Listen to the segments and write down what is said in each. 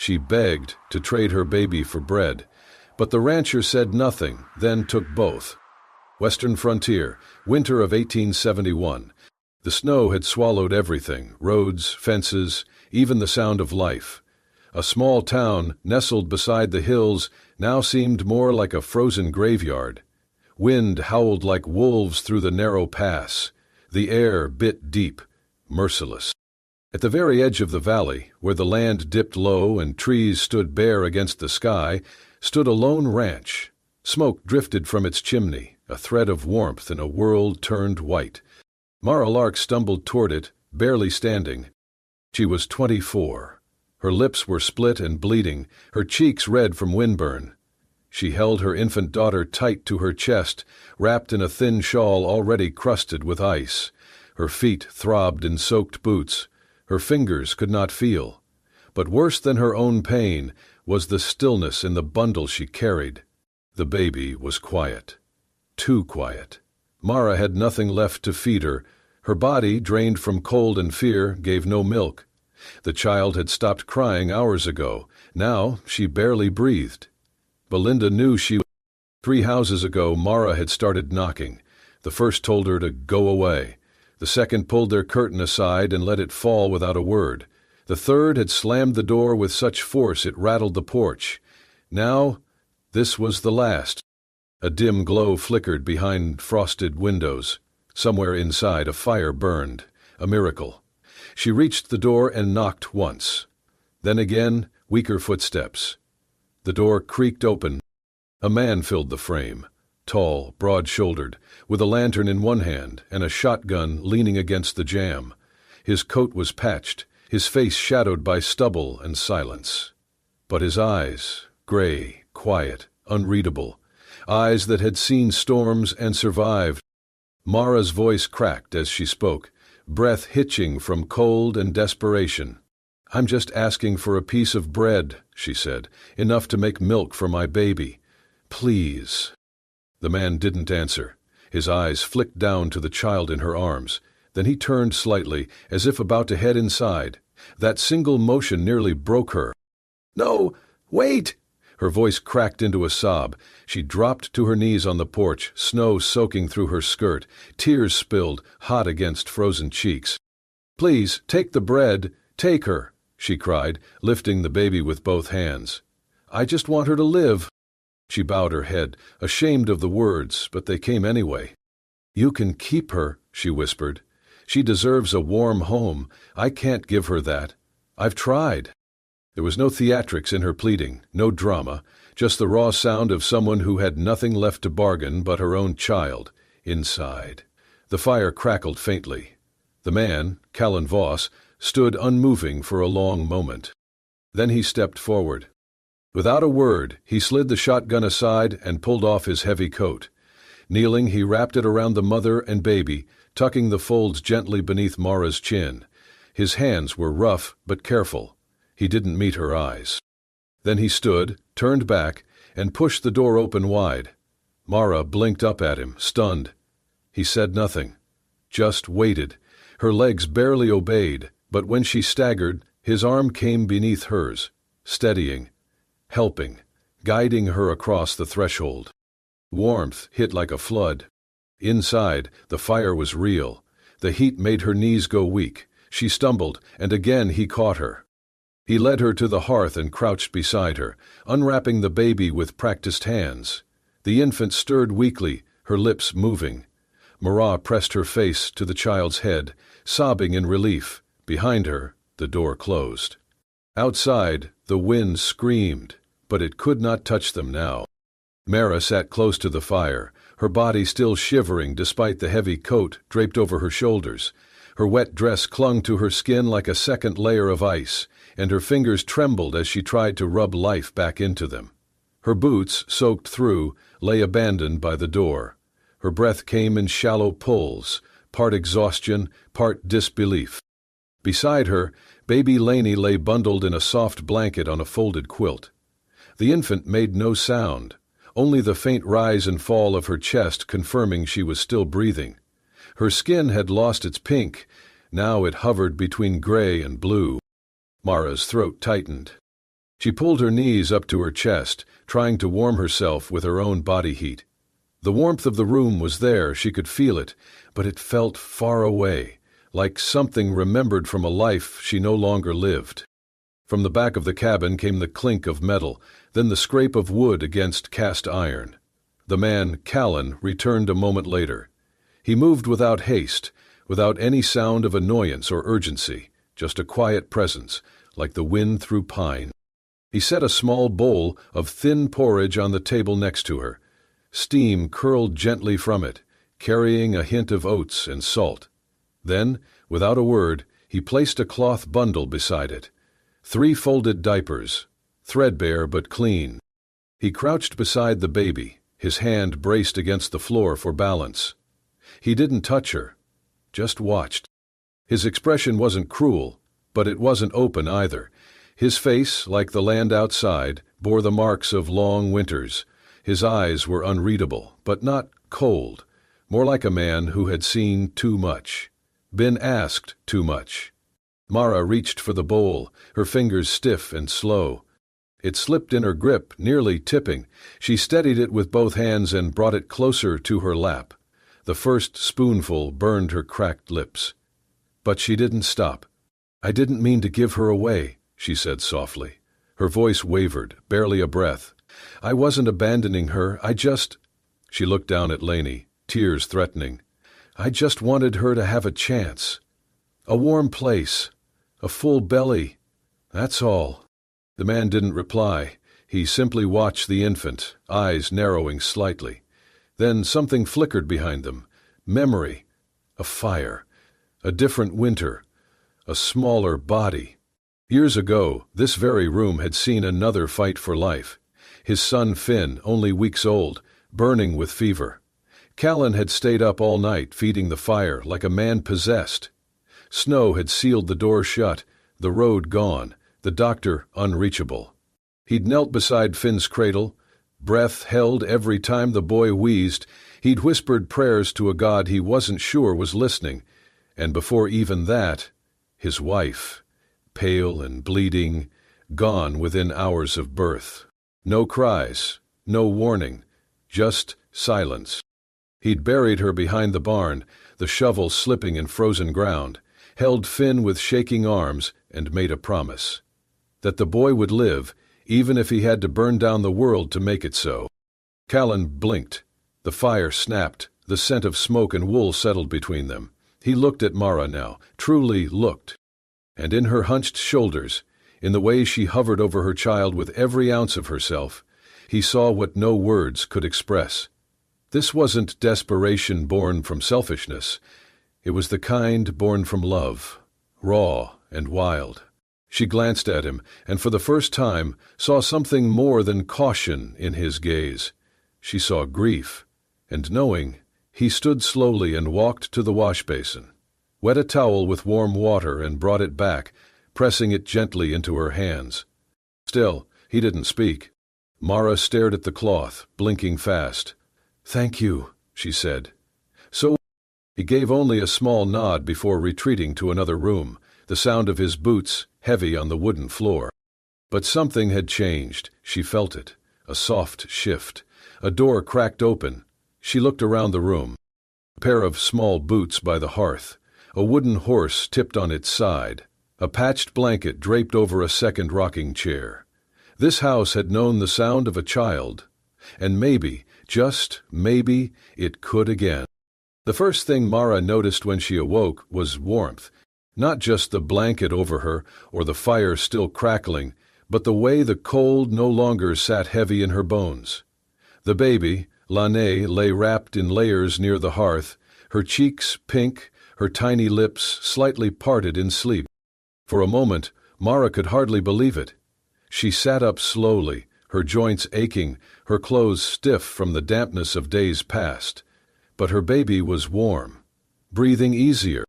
She begged to trade her baby for bread, but the rancher said nothing, then took both. Western frontier, winter of 1871. The snow had swallowed everything, roads, fences, even the sound of life. A small town, nestled beside the hills, now seemed more like a frozen graveyard. Wind howled like wolves through the narrow pass. The air bit deep, merciless. At the very edge of the valley, where the land dipped low and trees stood bare against the sky, stood a lone ranch. Smoke drifted from its chimney, a thread of warmth in a world turned white. Mara Lark stumbled toward it, barely standing. She was 24. Her lips were split and bleeding, her cheeks red from windburn. She held her infant daughter tight to her chest, wrapped in a thin shawl already crusted with ice. Her feet throbbed in soaked boots. Her fingers could not feel. But worse than her own pain was the stillness in the bundle she carried. The baby was quiet. Too quiet. Mara had nothing left to feed her. Her body, drained from cold and fear, gave no milk. The child had stopped crying hours ago. Now she barely breathed. Belinda knew she was. 3 houses ago, Mara had started knocking. The first told her to go away. The second pulled their curtain aside and let it fall without a word. The third had slammed the door with such force it rattled the porch. Now, this was the last. A dim glow flickered behind frosted windows. Somewhere inside, a fire burned. A miracle. She reached the door and knocked once. Then again, weaker footsteps. The door creaked open. A man filled the frame, tall, broad-shouldered, with a lantern in one hand and a shotgun leaning against the jamb. His coat was patched, his face shadowed by stubble and silence. But his eyes, gray, quiet, unreadable, eyes that had seen storms and survived. Mara's voice cracked as she spoke, breath hitching from cold and desperation. "I'm just asking for a piece of bread," she said, "enough to make milk for my baby. Please." The man didn't answer. His eyes flicked down to the child in her arms. Then he turned slightly, as if about to head inside. That single motion nearly broke her. "No, wait!" Her voice cracked into a sob. She dropped to her knees on the porch, snow soaking through her skirt, tears spilled, hot against frozen cheeks. "Please, take the bread. Take her," she cried, lifting the baby with both hands. "I just want her to live." She bowed her head, ashamed of the words, but they came anyway. "You can keep her," she whispered. "She deserves a warm home. I can't give her that. I've tried." There was no theatrics in her pleading, no drama, just the raw sound of someone who had nothing left to bargain but her own child, inside. The fire crackled faintly. The man, Callan Voss, stood unmoving for a long moment. Then he stepped forward. Without a word, he slid the shotgun aside and pulled off his heavy coat. Kneeling, he wrapped it around the mother and baby, tucking the folds gently beneath Mara's chin. His hands were rough but careful. He didn't meet her eyes. Then he stood, turned back, and pushed the door open wide. Mara blinked up at him, stunned. He said nothing, just waited. Her legs barely obeyed, but when she staggered, his arm came beneath hers, steadying, helping, guiding her across the threshold. Warmth hit like a flood. Inside, the fire was real. The heat made her knees go weak. She stumbled, and again he caught her. He led her to the hearth and crouched beside her, unwrapping the baby with practiced hands. The infant stirred weakly, her lips moving. Mara pressed her face to the child's head, sobbing in relief. Behind her, the door closed. Outside, the wind screamed, but it could not touch them now. Mara sat close to the fire, her body still shivering despite the heavy coat draped over her shoulders. Her wet dress clung to her skin like a second layer of ice, and her fingers trembled as she tried to rub life back into them. Her boots, soaked through, lay abandoned by the door. Her breath came in shallow pulls, part exhaustion, part disbelief. Beside her, baby Laney lay bundled in a soft blanket on a folded quilt. The infant made no sound, only the faint rise and fall of her chest confirming she was still breathing. Her skin had lost its pink, now it hovered between gray and blue. Mara's throat tightened. She pulled her knees up to her chest, trying to warm herself with her own body heat. The warmth of the room was there, she could feel it, but it felt far away, like something remembered from a life she no longer lived. From the back of the cabin came the clink of metal, then the scrape of wood against cast iron. The man, Callan, returned a moment later. He moved without haste, without any sound of annoyance or urgency, just a quiet presence, like the wind through pine. He set a small bowl of thin porridge on the table next to her. Steam curled gently from it, carrying a hint of oats and salt. Then, without a word, he placed a cloth bundle beside it. 3 folded diapers, threadbare but clean. He crouched beside the baby, his hand braced against the floor for balance. He didn't touch her, just watched. His expression wasn't cruel, but it wasn't open either. His face, like the land outside, bore the marks of long winters. His eyes were unreadable, but not cold, more like a man who had seen too much, been asked too much. Mara reached for the bowl, her fingers stiff and slow. It slipped in her grip, nearly tipping. She steadied it with both hands and brought it closer to her lap. The first spoonful burned her cracked lips. But she didn't stop. "I didn't mean to give her away," she said softly. Her voice wavered, barely a breath. "I wasn't abandoning her, She looked down at Lainey, tears threatening. "I just wanted her to have a chance. A warm place. A full belly. That's all." The man didn't reply. He simply watched the infant, eyes narrowing slightly. Then something flickered behind them. Memory. A fire. A different winter. A smaller body. Years ago, this very room had seen another fight for life. His son Finn, only weeks old, burning with fever. Callan had stayed up all night feeding the fire like a man possessed. Snow had sealed the door shut, the road gone, the doctor unreachable. He'd knelt beside Finn's cradle, breath held every time the boy wheezed. He'd whispered prayers to a God he wasn't sure was listening. And before even that, his wife, pale and bleeding, gone within hours of birth. No cries, no warning, just silence. He'd buried her behind the barn, the shovel slipping in frozen ground, held Finn with shaking arms, and made a promise. That the boy would live, even if he had to burn down the world to make it so. Callan blinked. The fire snapped, the scent of smoke and wool settled between them. He looked at Mara now, truly looked. And in her hunched shoulders, in the way she hovered over her child with every ounce of herself, he saw what no words could express. This wasn't desperation born from selfishness. It was the kind born from love, raw and wild. She glanced at him, and for the first time saw something more than caution in his gaze. She saw grief, and knowing, he stood slowly and walked to the wash basin, wet a towel with warm water and brought it back, pressing it gently into her hands. Still, he didn't speak. Mara stared at the cloth, blinking fast. "Thank you," she said. So he gave only a small nod before retreating to another room, the sound of his boots heavy on the wooden floor. But something had changed. She felt it. A soft shift. A door cracked open. She looked around the room. A pair of small boots by the hearth. A wooden horse tipped on its side. A patched blanket draped over a second rocking chair. This house had known the sound of a child. And maybe, just maybe, it could again. The first thing Mara noticed when she awoke was warmth. Not just the blanket over her or the fire still crackling, but the way the cold no longer sat heavy in her bones. The baby, Lane, lay wrapped in layers near the hearth, her cheeks pink, her tiny lips slightly parted in sleep. For a moment, Mara could hardly believe it. She sat up slowly, her joints aching, her clothes stiff from the dampness of days past. But her baby was warm, breathing easier.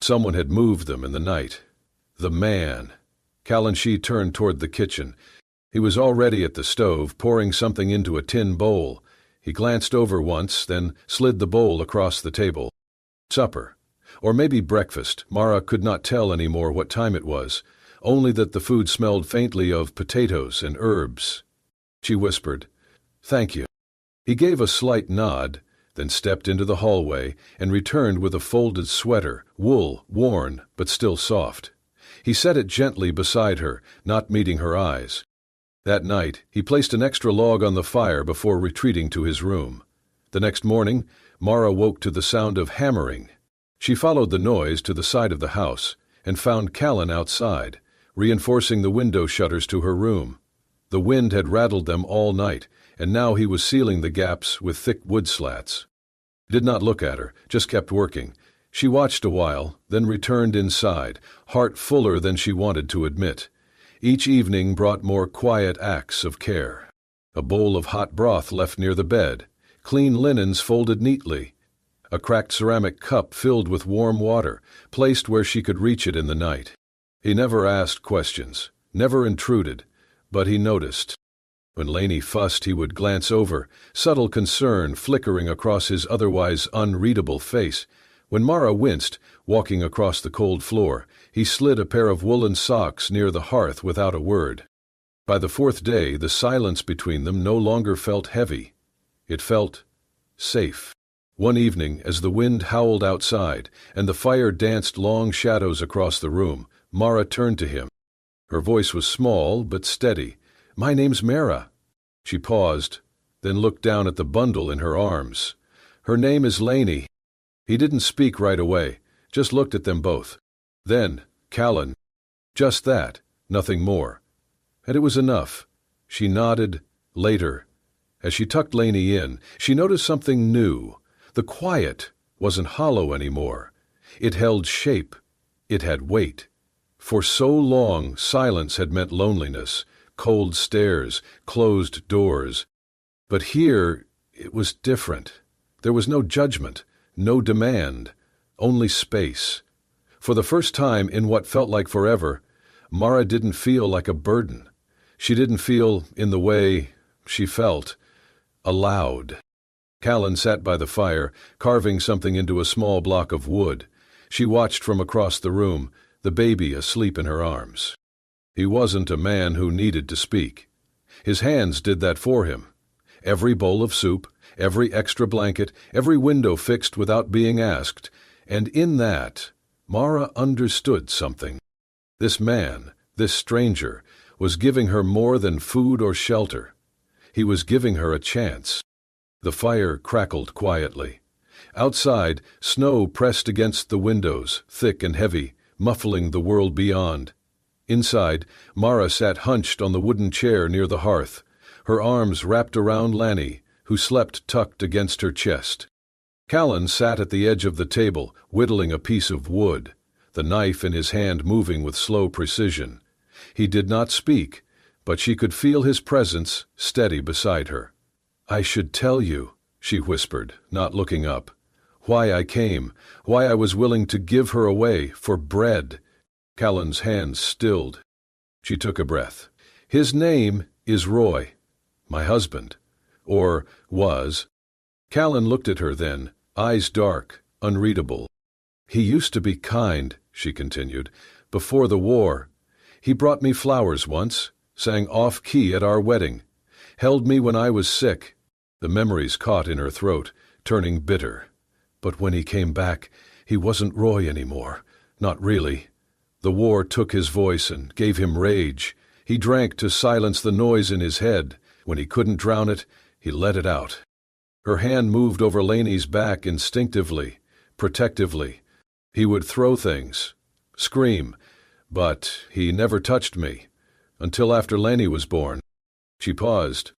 Someone had moved them in the night. The man. Callan turned toward the kitchen. He was already at the stove, pouring something into a tin bowl. He glanced over once, then slid the bowl across the table. Supper. Or maybe breakfast. Mara could not tell any more what time it was. only that the food smelled faintly of potatoes and herbs. She whispered, "Thank you." He gave a slight nod, then stepped into the hallway and returned with a folded sweater, wool, worn but still soft. He set it gently beside her, not meeting her eyes. That night, he placed an extra log on the fire before retreating to his room. The next morning, Mara woke to the sound of hammering. She followed the noise to the side of the house and found Callan outside, reinforcing the window shutters to her room. The wind had rattled them all night, and now he was sealing the gaps with thick wood slats. He did not look at her, just kept working. She watched a while, then returned inside, heart fuller than she wanted to admit. Each evening brought more quiet acts of care. A bowl of hot broth left near the bed, clean linens folded neatly, a cracked ceramic cup filled with warm water, placed where she could reach it in the night. He never asked questions, never intruded, but he noticed. When Laney fussed, he would glance over, subtle concern flickering across his otherwise unreadable face. When Mara winced, walking across the cold floor, he slid a pair of woolen socks near the hearth without a word. By the fourth day, the silence between them no longer felt heavy. It felt safe. One evening, as the wind howled outside and the fire danced long shadows across the room, Mara turned to him. Her voice was small but steady. "My name's Mara." She paused, then looked down at the bundle in her arms. "Her name is Laney." He didn't speak right away, just looked at them both. Then, "Callan." Just that, nothing more. And it was enough. She nodded, later. As she tucked Laney in, she noticed something new. The quiet wasn't hollow anymore. It held shape. It had weight. For so long, silence had meant loneliness, cold stares, closed doors. But here, it was different. There was no judgment, no demand, only space. For the first time in what felt like forever, Mara didn't feel like a burden. She didn't feel, in the way she felt, allowed. Callan sat by the fire, carving something into a small block of wood. She watched from across the room, the baby asleep in her arms. He wasn't a man who needed to speak. His hands did that for him. Every bowl of soup, every extra blanket, every window fixed without being asked, and in that, Mara understood something. This man, this stranger, was giving her more than food or shelter. He was giving her a chance. The fire crackled quietly. Outside, snow pressed against the windows, thick and heavy, muffling the world beyond. Inside, Mara sat hunched on the wooden chair near the hearth, her arms wrapped around Laney, who slept tucked against her chest. Callan sat at the edge of the table, whittling a piece of wood, the knife in his hand moving with slow precision. He did not speak, but she could feel his presence steady beside her. "I should tell you," she whispered, not looking up, "why I came, why I was willing to give her away for bread." Callan's hands stilled. She took a breath. "His name is Roy, my husband, or was." Callan looked at her then, eyes dark, unreadable. "He used to be kind," she continued, "before the war. He brought me flowers once, sang off-key at our wedding, held me when I was sick." The memories caught in her throat, turning bitter. But when he came back, he wasn't Roy anymore. Not really. The war took his voice and gave him rage. He drank to silence the noise in his head. When he couldn't drown it, he let it out. Her hand moved over Laney's back instinctively, protectively. He would throw things, scream, but he never touched me, until after Laney was born. She paused.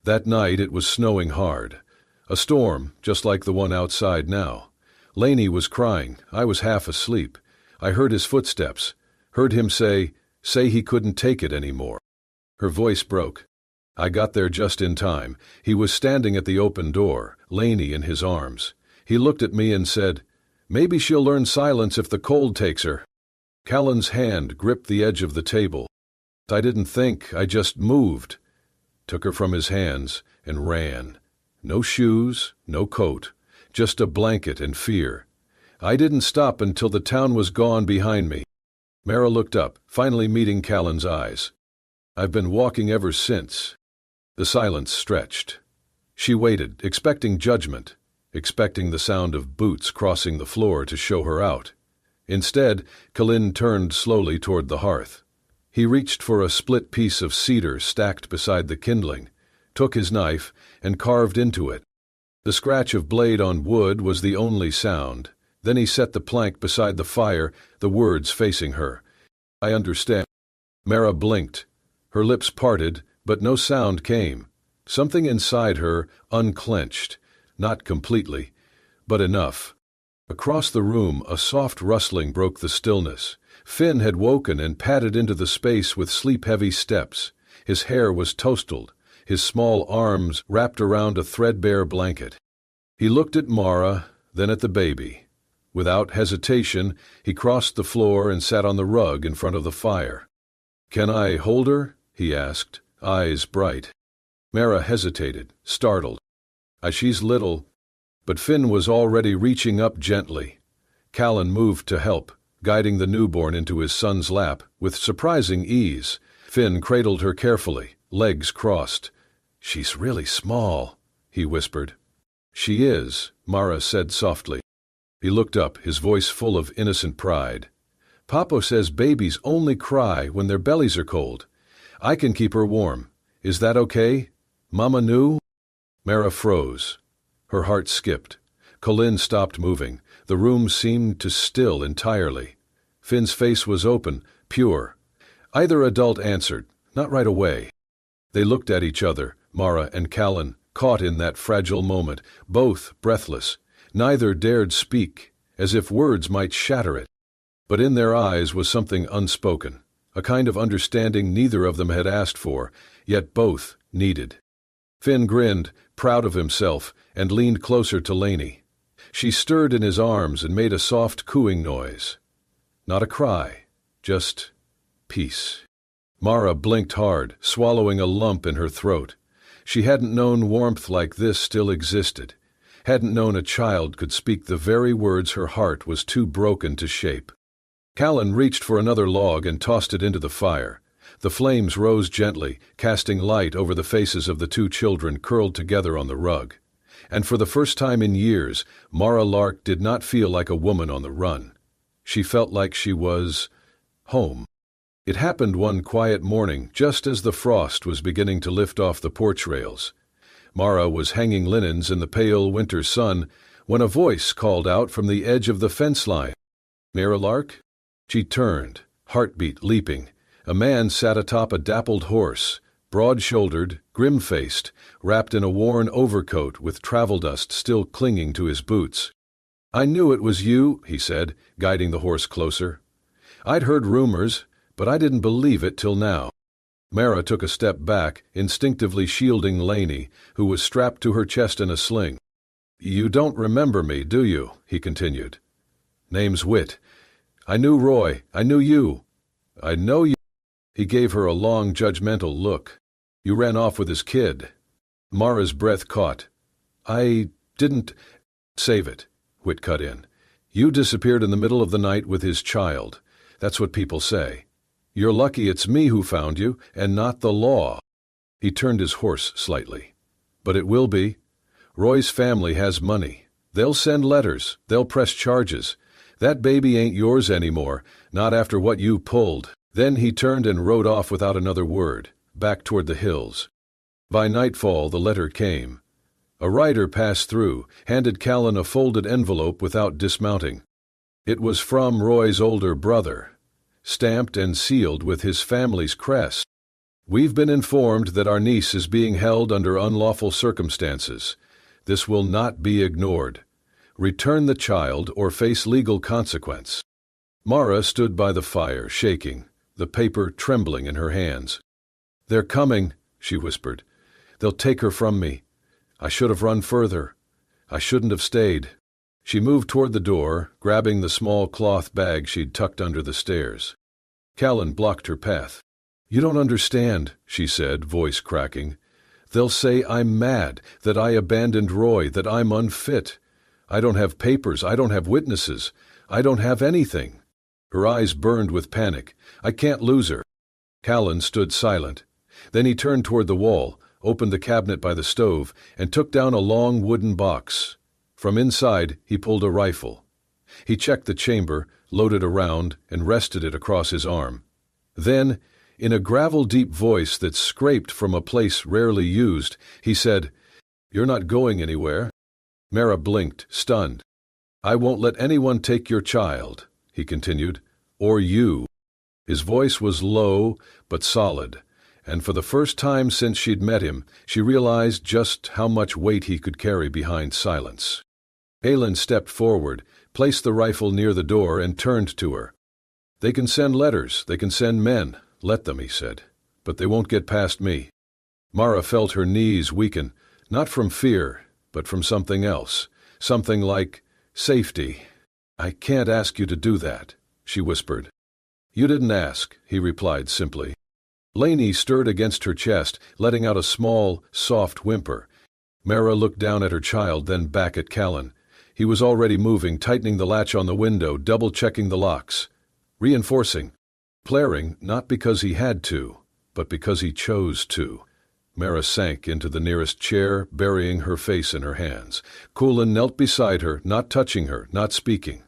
That night it was snowing hard. A storm, just like the one outside now. Laney was crying. I was half asleep. I heard his footsteps, heard him say he couldn't take it anymore. Her voice broke. I got there just in time. He was standing at the open door, Laney in his arms. He looked at me and said, "Maybe she'll learn silence if the cold takes her." Callan's hand gripped the edge of the table. I didn't think, I just moved. Took her from his hands and ran. No shoes, no coat, just a blanket and fear. I didn't stop until the town was gone behind me. Mara looked up, finally meeting Callan's eyes. "I've been walking ever since." The silence stretched. She waited, expecting judgment, expecting the sound of boots crossing the floor to show her out. Instead, Callan turned slowly toward the hearth. He reached for a split piece of cedar stacked beside the kindling, took his knife, and carved into it. The scratch of blade on wood was the only sound. Then he set the plank beside the fire, the words facing her. "I understand." Mara blinked. Her lips parted, but no sound came. Something inside her unclenched, not completely, but enough. Across the room, a soft rustling broke the stillness. Finn had woken and padded into the space with sleep-heavy steps. His hair was tousled, his small arms wrapped around a threadbare blanket. He looked at Mara, then at the baby. Without hesitation, he crossed the floor and sat on the rug in front of the fire. "Can I hold her?" he asked, eyes bright. Mara hesitated, startled. "She's little." But Finn was already reaching up gently. Callan moved to help, guiding the newborn into his son's lap with surprising ease. Finn cradled her carefully, legs crossed. "She's really small," he whispered. "She is," Mara said softly. He looked up, his voice full of innocent pride. "Papa says babies only cry when their bellies are cold. I can keep her warm. Is that okay? Mama knew?" Mara froze. Her heart skipped. Colin stopped moving. The room seemed to still entirely. Finn's face was open, pure. Either adult answered, not right away. They looked at each other, Mara and Callan, caught in that fragile moment, both breathless. Neither dared speak, as if words might shatter it. But in their eyes was something unspoken, a kind of understanding neither of them had asked for, yet both needed. Finn grinned, proud of himself, and leaned closer to Lainey. She stirred in his arms and made a soft cooing noise. Not a cry, just peace. Mara blinked hard, swallowing a lump in her throat. She hadn't known warmth like this still existed, hadn't known a child could speak the very words her heart was too broken to shape. Callan reached for another log and tossed it into the fire. The flames rose gently, casting light over the faces of the two children curled together on the rug. And for the first time in years, Mara Lark did not feel like a woman on the run. She felt like she was home. It happened one quiet morning, just as the frost was beginning to lift off the porch rails. Mara was hanging linens in the pale winter sun when a voice called out from the edge of the fence line. "Mara Lark?" She turned, heartbeat leaping. A man sat atop a dappled horse, broad-shouldered, grim-faced, wrapped in a worn overcoat with travel dust still clinging to his boots. "I knew it was you," he said, guiding the horse closer. "I'd heard rumors, but I didn't believe it till now." Mara took a step back, instinctively shielding Lainey, who was strapped to her chest in a sling. "You don't remember me, do you?" he continued. "Name's Whit. I knew Roy. I knew you. I know you." He gave her a long, judgmental look. "You ran off with his kid." Mara's breath caught. "I didn't—" "Save it," Whit cut in. "You disappeared in the middle of the night with his child. That's what people say. You're lucky it's me who found you, and not the law." He turned his horse slightly. "But it will be. Roy's family has money. They'll send letters. They'll press charges. That baby ain't yours anymore, not after what you pulled." Then he turned and rode off without another word, back toward the hills. By nightfall the letter came. A rider passed through, handed Callan a folded envelope without dismounting. It was from Roy's older brother, stamped and sealed with his family's crest. "We've been informed that our niece is being held under unlawful circumstances. This will not be ignored. Return the child or face legal consequence." Mara stood by the fire, shaking, the paper trembling in her hands. "They're coming," she whispered. "They'll take her from me. I should have run further. I shouldn't have stayed." She moved toward the door, grabbing the small cloth bag she'd tucked under the stairs. Callan blocked her path. "You don't understand," she said, voice cracking. "They'll say I'm mad, that I abandoned Roy, that I'm unfit. I don't have papers, I don't have witnesses, I don't have anything." Her eyes burned with panic. "I can't lose her." Callan stood silent. Then he turned toward the wall, opened the cabinet by the stove, and took down a long wooden box. From inside, he pulled a rifle. He checked the chamber, loaded a round, and rested it across his arm. Then, in a gravel-deep voice that scraped from a place rarely used, he said, "You're not going anywhere." Mara blinked, stunned. "I won't let anyone take your child," he continued, "or you." His voice was low but solid, and for the first time since she'd met him, she realized just how much weight he could carry behind silence. Aylin stepped forward, placed the rifle near the door, and turned to her. "They can send letters, they can send men. Let them," he said. "But they won't get past me." Mara felt her knees weaken, not from fear, but from something else, something like safety. "I can't ask you to do that," she whispered. "You didn't ask," he replied simply. Laney stirred against her chest, letting out a small, soft whimper. Mara looked down at her child, then back at Callan. He was already moving, tightening the latch on the window, double-checking the locks, reinforcing, flaring, not because he had to, but because he chose to. Mara sank into the nearest chair, burying her face in her hands. Cullen knelt beside her, not touching her, not speaking.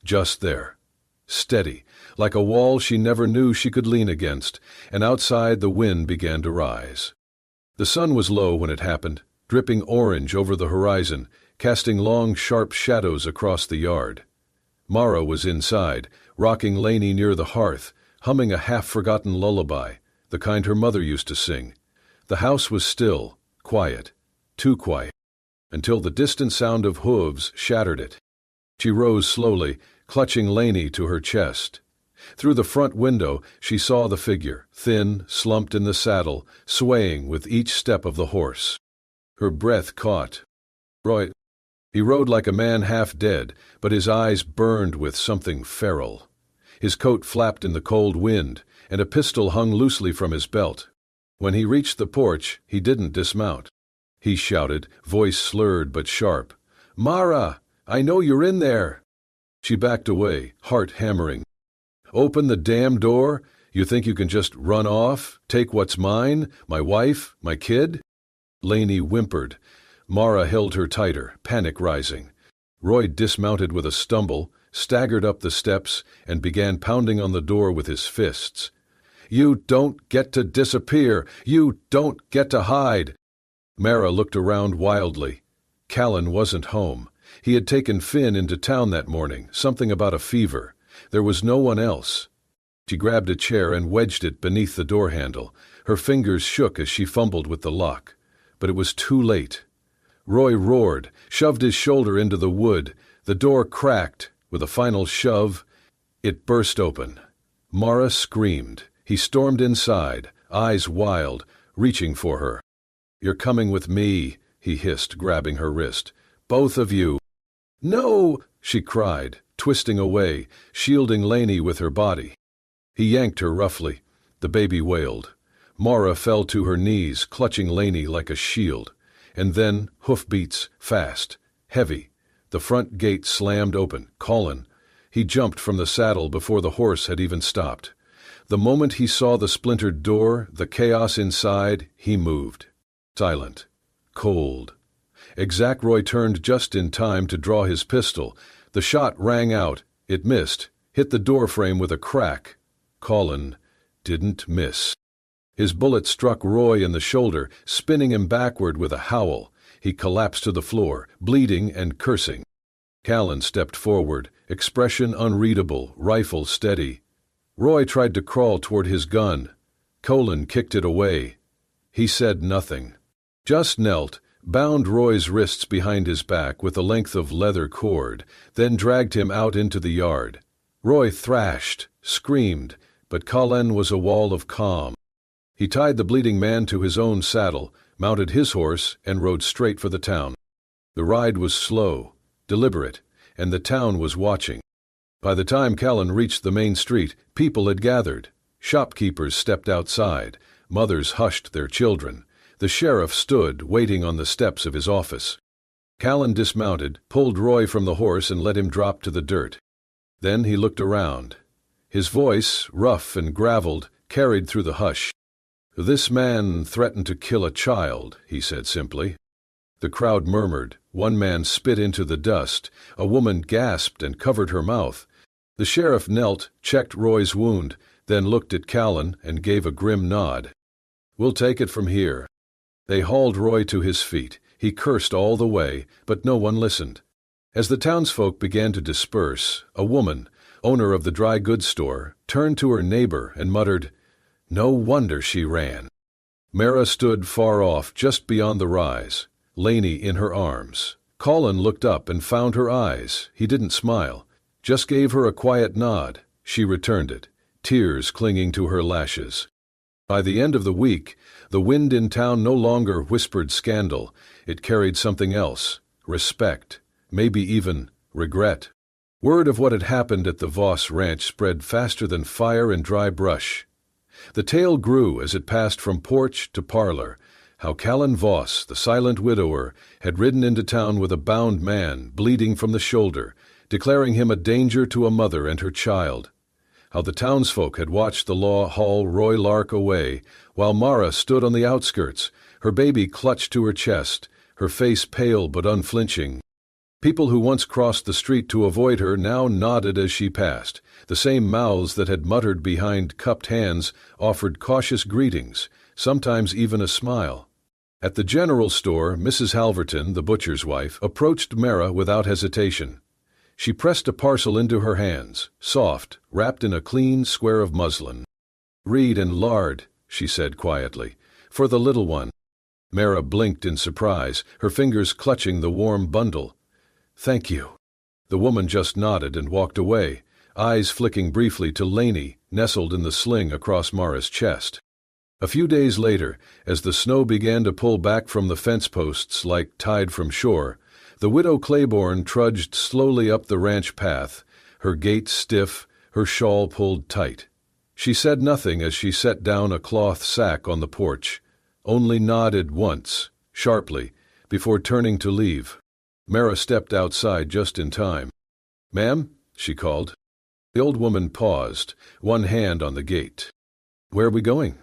Just there. Steady, like a wall she never knew she could lean against, and outside the wind began to rise. The sun was low when it happened, dripping orange over the horizon, casting long, sharp shadows across the yard. Mara was inside, rocking Laney near the hearth, humming a half-forgotten lullaby, the kind her mother used to sing. The house was still, quiet, too quiet, until the distant sound of hooves shattered it. She rose slowly, clutching Laney to her chest. Through the front window she saw the figure, thin, slumped in the saddle, swaying with each step of the horse. Her breath caught. Roy. He rode like a man half dead, but his eyes burned with something feral. His coat flapped in the cold wind, and a pistol hung loosely from his belt. When he reached the porch, he didn't dismount. He shouted, voice slurred but sharp, "Mara, I know you're in there." She backed away, heart hammering. "Open the damn door? You think you can just run off, take what's mine, my wife, my kid?" Laney whimpered. Mara held her tighter, panic rising. Roy dismounted with a stumble, staggered up the steps, and began pounding on the door with his fists. "You don't get to disappear! You don't get to hide!" Mara looked around wildly. Callan wasn't home. He had taken Finn into town that morning, something about a fever. There was no one else. She grabbed a chair and wedged it beneath the door handle. Her fingers shook as she fumbled with the lock. But it was too late. Roy roared, shoved his shoulder into the wood. The door cracked. With a final shove, it burst open. Mara screamed. He stormed inside, eyes wild, reaching for her. "You're coming with me," he hissed, grabbing her wrist. "Both of you." "No!" she cried, twisting away, shielding Laney with her body. He yanked her roughly. The baby wailed. Mara fell to her knees, clutching Laney like a shield. And then, hoofbeats, fast, heavy. The front gate slammed open, calling. He jumped from the saddle before the horse had even stopped. The moment he saw the splintered door, the chaos inside, he moved. Silent. Cold. Roy turned just in time to draw his pistol. The shot rang out. It missed, hit the door frame with a crack. Colin didn't miss. His bullet struck Roy in the shoulder, spinning him backward with a howl. He collapsed to the floor, bleeding and cursing. Callan stepped forward, expression unreadable, rifle steady. Roy tried to crawl toward his gun. Colin kicked it away. He said nothing. Just knelt, bound Roy's wrists behind his back with a length of leather cord, then dragged him out into the yard. Roy thrashed, screamed, but Colin was a wall of calm. He tied the bleeding man to his own saddle, mounted his horse, and rode straight for the town. The ride was slow, deliberate, and the town was watching. By the time Callan reached the main street, people had gathered. Shopkeepers stepped outside. Mothers hushed their children. The sheriff stood, waiting on the steps of his office. Callan dismounted, pulled Roy from the horse, and let him drop to the dirt. Then he looked around. His voice, rough and graveled, carried through the hush. "This man threatened to kill a child," he said simply. The crowd murmured. One man spit into the dust. A woman gasped and covered her mouth. The sheriff knelt, checked Roy's wound, then looked at Callan and gave a grim nod. "We'll take it from here." They hauled Roy to his feet. He cursed all the way, but no one listened. As the townsfolk began to disperse, a woman, owner of the dry goods store, turned to her neighbor and muttered, "No wonder she ran." Mara stood far off, just beyond the rise, Laney in her arms. Colin looked up and found her eyes. He didn't smile, just gave her a quiet nod. She returned it, tears clinging to her lashes. By the end of the week, the wind in town no longer whispered scandal. It carried something else, respect, maybe even regret. Word of what had happened at the Voss ranch spread faster than fire and dry brush. The tale grew as it passed from porch to parlor, how Callan Voss, the silent widower, had ridden into town with a bound man, bleeding from the shoulder, declaring him a danger to a mother and her child. How the townsfolk had watched the law haul Roy Lark away, while Mara stood on the outskirts, her baby clutched to her chest, her face pale but unflinching. People who once crossed the street to avoid her now nodded as she passed. The same mouths that had muttered behind cupped hands offered cautious greetings, sometimes even a smile. At the general store, Mrs. Halverton, the butcher's wife, approached Mara without hesitation. She pressed a parcel into her hands, soft, wrapped in a clean square of muslin. "Reed and lard," she said quietly, "for the little one." Mara blinked in surprise, her fingers clutching the warm bundle. "Thank you." The woman just nodded and walked away, eyes flicking briefly to Laney, nestled in the sling across Mara's chest. A few days later, as the snow began to pull back from the fence posts like tide from shore, the widow Claiborne trudged slowly up the ranch path, her gait stiff, her shawl pulled tight. She said nothing as she set down a cloth sack on the porch, only nodded once, sharply, before turning to leave. Mara stepped outside just in time. "Ma'am?" she called. The old woman paused, one hand on the gate. "Where are we going?"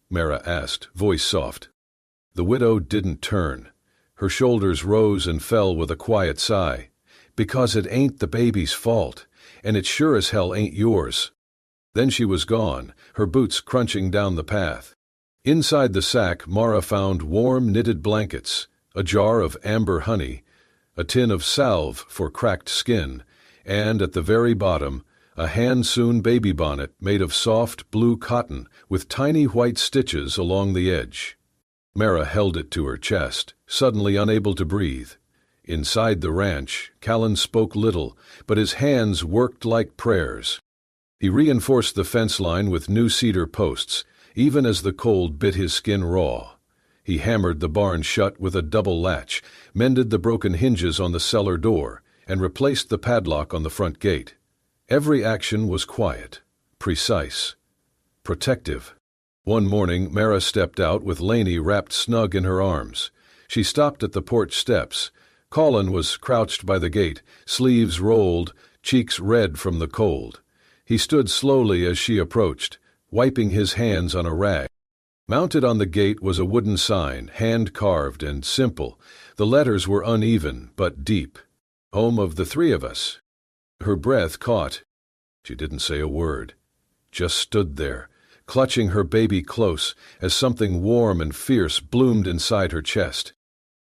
Mara asked, voice soft. The widow didn't turn. Her shoulders rose and fell with a quiet sigh. "Because it ain't the baby's fault, and it sure as hell ain't yours." Then she was gone, her boots crunching down the path. Inside the sack, Mara found warm knitted blankets, a jar of amber honey, a tin of salve for cracked skin, and at the very bottom, a hand-sewn baby bonnet made of soft blue cotton with tiny white stitches along the edge. Mara held it to her chest, suddenly unable to breathe. Inside the ranch, Callan spoke little, but his hands worked like prayers. He reinforced the fence line with new cedar posts, even as the cold bit his skin raw. He hammered the barn shut with a double latch, mended the broken hinges on the cellar door, and replaced the padlock on the front gate. Every action was quiet, precise, protective. One morning, Mara stepped out with Laney wrapped snug in her arms. She stopped at the porch steps. Colin was crouched by the gate, sleeves rolled, cheeks red from the cold. He stood slowly as she approached, wiping his hands on a rag. Mounted on the gate was a wooden sign, hand-carved and simple. The letters were uneven, but deep. "Home of the three of us." Her breath caught. She didn't say a word, just stood there, clutching her baby close as something warm and fierce bloomed inside her chest.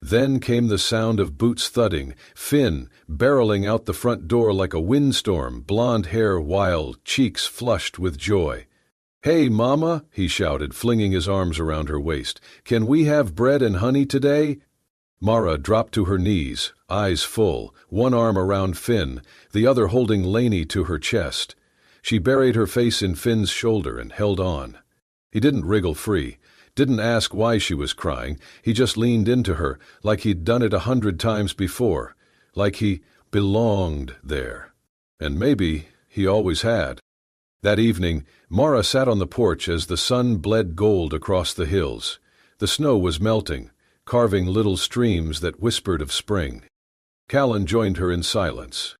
Then came the sound of boots thudding, Finn barreling out the front door like a windstorm, blonde hair wild, cheeks flushed with joy. "Hey, Mama," he shouted, flinging his arms around her waist. "Can we have bread and honey today?" Mara dropped to her knees, eyes full, one arm around Finn, the other holding Laney to her chest. She buried her face in Finn's shoulder and held on. He didn't wriggle free, didn't ask why she was crying. He just leaned into her, like he'd done it 100 times before, like he belonged there. And maybe he always had. That evening, Mara sat on the porch as the sun bled gold across the hills. The snow was melting, carving little streams that whispered of spring. Callan joined her in silence.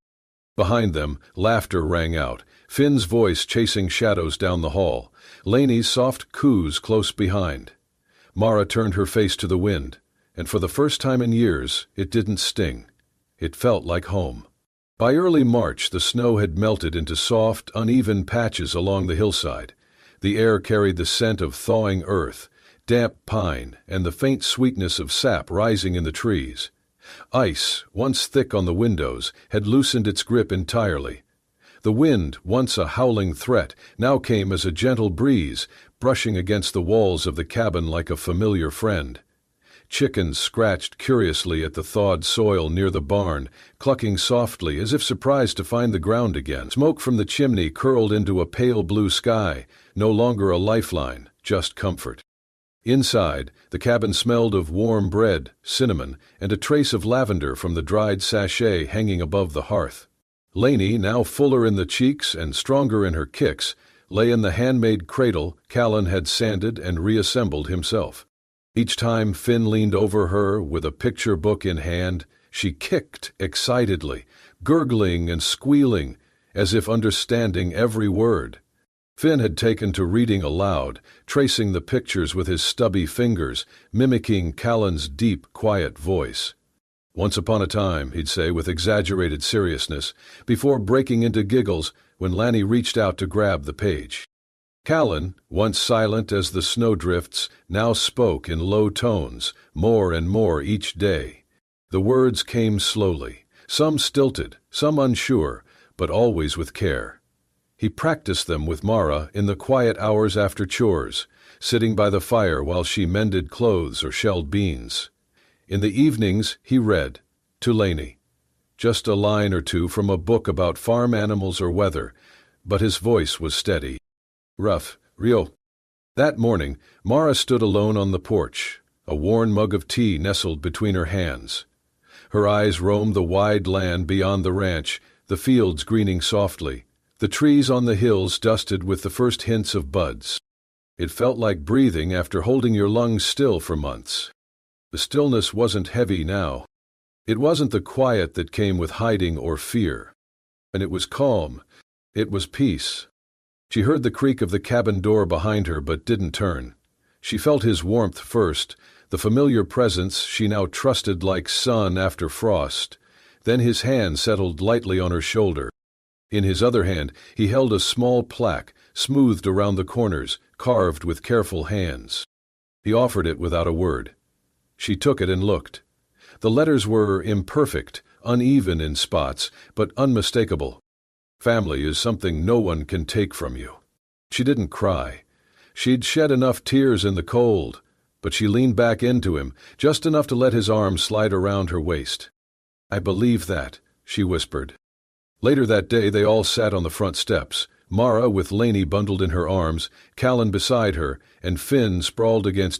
Behind them, laughter rang out, Finn's voice chasing shadows down the hall, Lainey's soft coos close behind. Mara turned her face to the wind, and for the first time in years, it didn't sting. It felt like home. By early March, the snow had melted into soft, uneven patches along the hillside. The air carried the scent of thawing earth, damp pine, and the faint sweetness of sap rising in the trees. Ice, once thick on the windows, had loosened its grip entirely. The wind, once a howling threat, now came as a gentle breeze, brushing against the walls of the cabin like a familiar friend. Chickens scratched curiously at the thawed soil near the barn, clucking softly as if surprised to find the ground again. Smoke from the chimney curled into a pale blue sky, no longer a lifeline, just comfort. Inside, the cabin smelled of warm bread, cinnamon, and a trace of lavender from the dried sachet hanging above the hearth. Lainey, now fuller in the cheeks and stronger in her kicks, lay in the handmade cradle Callan had sanded and reassembled himself. Each time Finn leaned over her with a picture book in hand, she kicked excitedly, gurgling and squealing, as if understanding every word. Finn had taken to reading aloud, tracing the pictures with his stubby fingers, mimicking Callan's deep, quiet voice. Once upon a time, he'd say with exaggerated seriousness, before breaking into giggles when Lanny reached out to grab the page. Callan, once silent as the snowdrifts, now spoke in low tones, more and more each day. The words came slowly, some stilted, some unsure, but always with care. He practiced them with Mara in the quiet hours after chores, sitting by the fire while she mended clothes or shelled beans. In the evenings, he read, to Lainey. Just a line or two from a book about farm animals or weather, but his voice was steady. Rough, real. That morning, Mara stood alone on the porch, a worn mug of tea nestled between her hands. Her eyes roamed the wide land beyond the ranch, the fields greening softly, the trees on the hills dusted with the first hints of buds. It felt like breathing after holding your lungs still for months. The stillness wasn't heavy now. It wasn't the quiet that came with hiding or fear. And it was calm. It was peace. She heard the creak of the cabin door behind her but didn't turn. She felt his warmth first, the familiar presence she now trusted like sun after frost. Then his hand settled lightly on her shoulder. In his other hand he held a small plaque, smoothed around the corners, carved with careful hands. He offered it without a word. She took it and looked. The letters were imperfect, uneven in spots, but unmistakable. Family is something no one can take from you. She didn't cry. She'd shed enough tears in the cold, but she leaned back into him, just enough to let his arm slide around her waist. I believe that, she whispered. Later that day they all sat on the front steps, Mara with Lainey bundled in her arms, Callan beside her, and Finn sprawled against